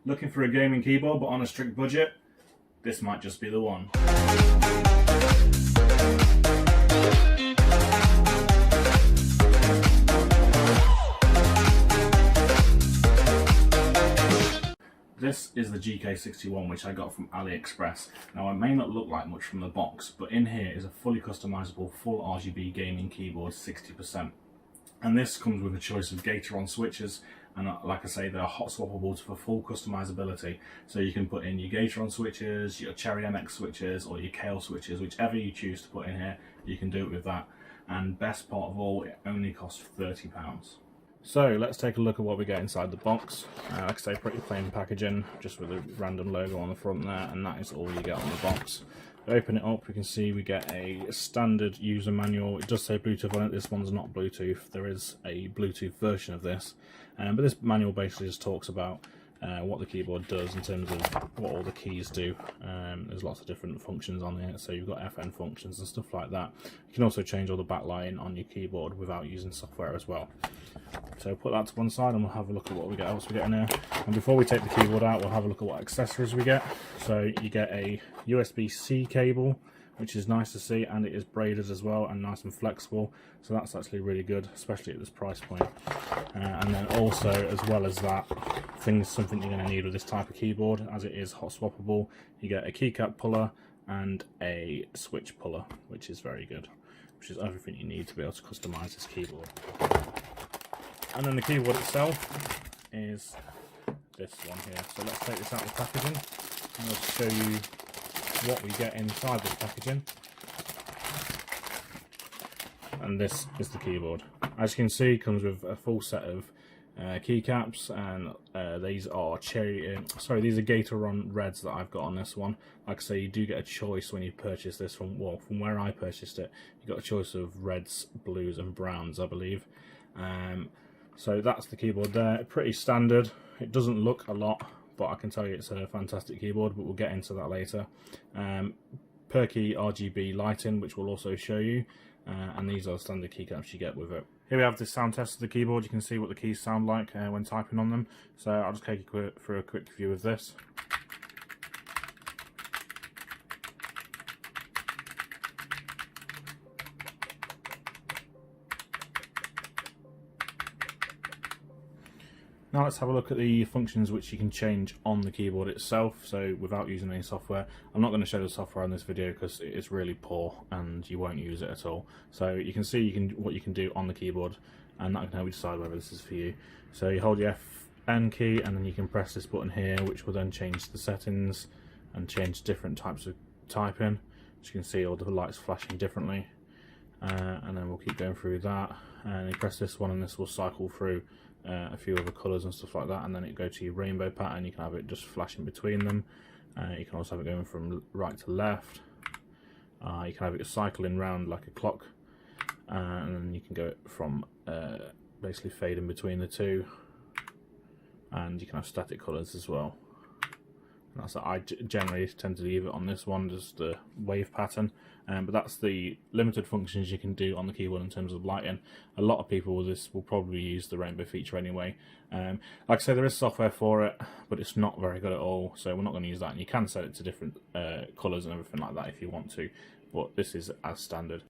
Looking for a gaming keyboard but on a strict budget? This might just be the one. This is the GK61, which I got from Aliexpress. Now, it may not look like much from the box, but in here is a fully customizable full RGB gaming keyboard, 60%. And this comes with a choice of Gateron switches, and like I say, they're hot swappable for full customizability. So you can put in your Gateron switches, your Cherry MX switches, or your Kailh switches, whichever you choose to put in here, you can do it with that. And best part of all, it only costs £30. So let's take a look at what we get inside the box. Like I say, pretty plain packaging, just with a random logo on the front there, and that is all you get on the box. Open it up, we can see we get a standard user manual. It does say Bluetooth on it. This one's not Bluetooth. There is a Bluetooth version of this, but this manual basically just talks about what the keyboard does in terms of what all the keys do. There's lots of different functions on here, so you've got FN functions and stuff like that. You can also change all the backlighting on your keyboard without using software as well. So put that to one side and we'll have a look at what we get else we get in here. And before we take the keyboard out, we'll have a look at what accessories we get. So you get a USB-C cable, which is nice to see, and it is braided as well and nice and flexible, so that's actually really good, especially at this price point. And then also, as well as that, something you're going to need with this type of keyboard, as it is hot swappable, you get a keycap puller and a switch puller, which is very good, which is everything you need to be able to customize this keyboard. And then the keyboard itself is this one here. So let's take this out of the packaging and I'll show you what we get inside this packaging. And this is the keyboard. As you can see, it comes with a full set of keycaps, and these are these are Gateron reds that I've got on this one. Like I say, you do get a choice when you purchase this from where I purchased it. You got a choice of reds, blues, and browns, I believe. So that's the keyboard there. Pretty standard. It doesn't look a lot, but I can tell you it's a fantastic keyboard, but we'll get into that later. Perky RGB lighting, which we'll also show you, and these are the standard keycaps you get with it. Here we have the sound test of the keyboard. You can see what the keys sound like when typing on them, so I'll just take you through a quick view of this. Now let's have a look at the functions which you can change on the keyboard itself, so without using any software. I'm not going to show the software on this video because it is really poor and you won't use it at all. So you can see what you can do on the keyboard, and that can help you decide whether this is for you. So you hold your FN key and then you can press this button here, which will then change the settings and change different types of typing. As you can see, all the lights flashing differently, and then we'll keep going through that, and you press this one and this will cycle through a few other colours and stuff like that, and then it go to your rainbow pattern. You can have it just flashing between them. You can also have it going from right to left. You can have it cycling round like a clock, and then you can go from basically fading between the two, and you can have static colours as well. And that's I generally tend to leave it on this one, just the wave pattern, but that's the limited functions you can do on the keyboard in terms of lighting. A lot of people with this will probably use the rainbow feature anyway. Like I say, there is software for it, but it's not very good at all, so we're not going to use that. And you can set it to different colours and everything like that if you want to, but this is as standard.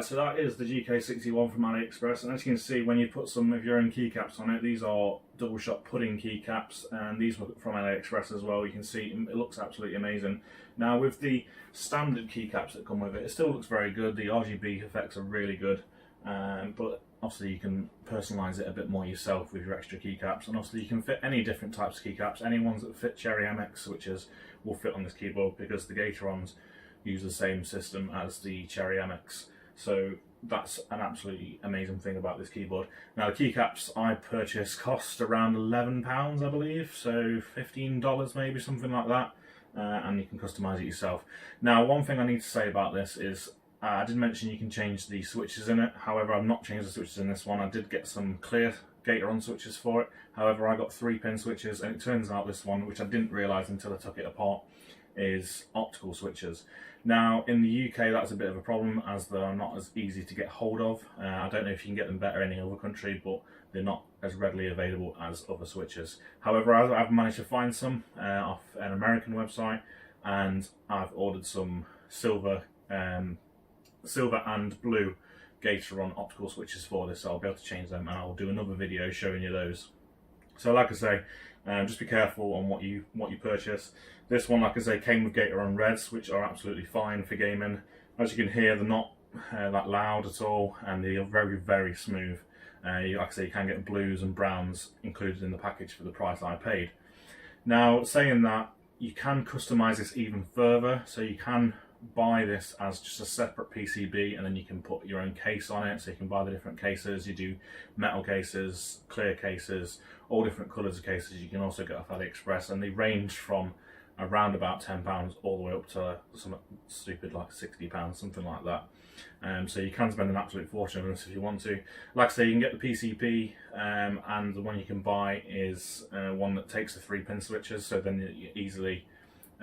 Right, so that is the GK61 from Aliexpress, and as you can see, when you put some of your own keycaps on it, these are double shot pudding keycaps, and these were from Aliexpress as well. You can see it looks absolutely amazing. Now with the standard keycaps that come with it, it still looks very good. The RGB effects are really good, but obviously you can personalise it a bit more yourself with your extra keycaps, and obviously you can fit any different types of keycaps. Any ones that fit Cherry MX switches will fit on this keyboard because the Gaterons use the same system as the Cherry MX. So that's an absolutely amazing thing about this keyboard. Now the keycaps I purchased cost around £11 I believe, so $15 maybe, something like that, and you can customise it yourself. Now one thing I need to say about this is I did mention you can change the switches in it. However, I've not changed the switches in this one. I did get some clear Gateron switches for it. However, I got 3-pin switches, and it turns out this one, which I didn't realise until I took it apart, is optical switches. Now in the UK that's a bit of a problem as they're not as easy to get hold of. I don't know if you can get them better in any other country, but they're not as readily available as other switches. However, I've managed to find some off an American website, and I've ordered some silver and blue Gateron optical switches for this, so I'll be able to change them, and I'll do another video showing you those. So like I say, just be careful on what you purchase. This one, like I say, came with Gateron Reds, which are absolutely fine for gaming. As you can hear, they're not that loud at all, and they are very, very smooth. Like I say, you can get blues and browns included in the package for the price I paid. Now, saying that, you can customise this even further, so you can buy this as just a separate PCB, and then you can put your own case on it. So you can buy the different cases. You do metal cases, clear cases, all different colours of cases. You can also get off AliExpress, and they range from around about £10 all the way up to something stupid like £60, something like that. So you can spend an absolute fortune on this if you want to. Like I say, you can get the PCB, and the one you can buy is one that takes the 3-pin switches, so then you're easily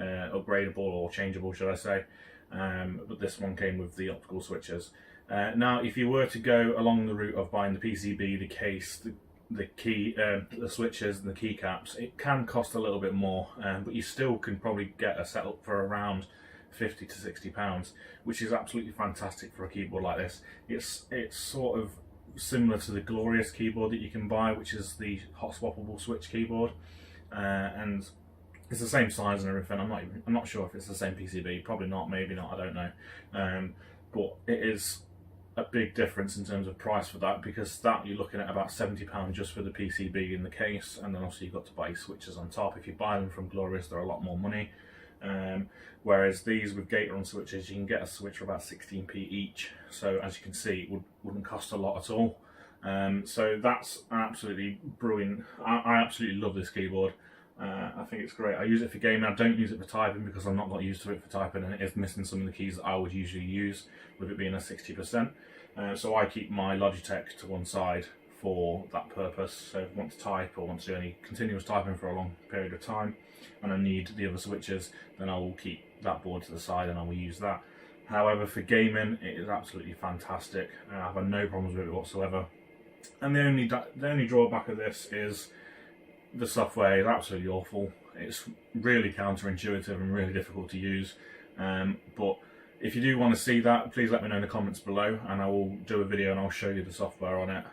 upgradable or changeable, should I say. But this one came with the optical switches. Now if you were to go along the route of buying the PCB, the case, the switches and the keycaps, it can cost a little bit more, but you still can probably get a setup for around £50 to £60, which is absolutely fantastic for a keyboard like this. It's sort of similar to the Glorious keyboard that you can buy, which is the hot swappable switch keyboard, and it's the same size and everything. I'm not sure if it's the same PCB. Probably not. Maybe not. I don't know. But it is a big difference in terms of price for that, because that you're looking at about £70 just for the PCB in the case, and then also you've got to buy switches on top. If you buy them from Glorious, they're a lot more money. Whereas these with Gateron switches, you can get a switch for about 16p each. So as you can see, it wouldn't cost a lot at all. So that's absolutely brilliant. I absolutely love this keyboard. I think it's great. I use it for gaming. I don't use it for typing because I'm not got used to it for typing, and it is missing some of the keys that I would usually use, with it being a 60%. So I keep my Logitech to one side for that purpose. So if I want to type or want to do any continuous typing for a long period of time, and I need the other switches, then I will keep that board to the side and I will use that. However, for gaming, it is absolutely fantastic. I've had no problems with it whatsoever. And the only drawback of this is the software is absolutely awful. It's really counterintuitive and really difficult to use. But if you do want to see that, please let me know in the comments below, and I will do a video and I'll show you the software on it.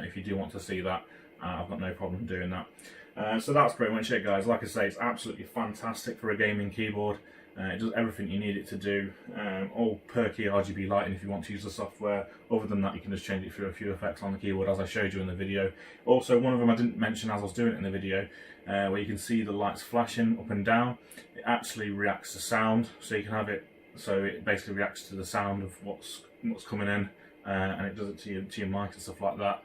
If you do want to see that, I've got no problem doing that. So that's pretty much it, guys. Like I say, it's absolutely fantastic for a gaming keyboard. It does everything you need it to do. All perky RGB lighting if you want to use the software. Other than that, you can just change it through a few effects on the keyboard, as I showed you in the video. Also, one of them I didn't mention as I was doing it in the video, where you can see the lights flashing up and down. It actually reacts to sound, so you can have it so it basically reacts to the sound of what's coming in, and it does it to your mic and stuff like that.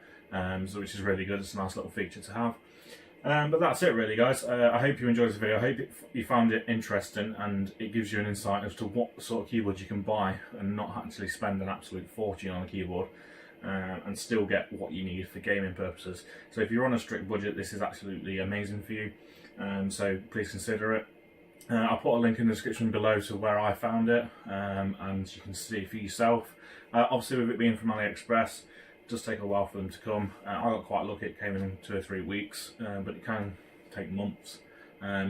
So which is really good. It's a nice little feature to have. But that's it really, guys. I hope you enjoyed this video. I hope you found it interesting, and it gives you an insight as to what sort of keyboard you can buy and not actually spend an absolute fortune on a keyboard, and still get what you need for gaming purposes. So if you're on a strict budget, this is absolutely amazing for you. So please consider it. I'll put a link in the description below to where I found it, and you can see for yourself. Obviously, with it being from AliExpress, it does take a while for them to come. I got quite lucky, it came in 2 or 3 weeks, but it can take months.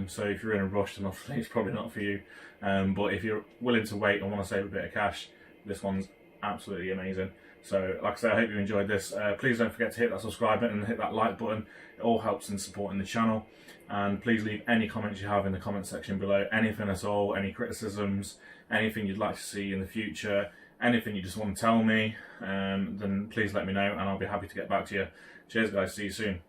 So if you're in a rush, then obviously it's probably not for you. But if you're willing to wait and want to save a bit of cash, this one's absolutely amazing. So like I say, I hope you enjoyed this. Please don't forget to hit that subscribe button and hit that like button. It all helps in supporting the channel. And please leave any comments you have in the comment section below, anything at all, any criticisms, anything you'd like to see in the future, anything you just want to tell me, then please let me know and I'll be happy to get back to you. Cheers guys, see you soon.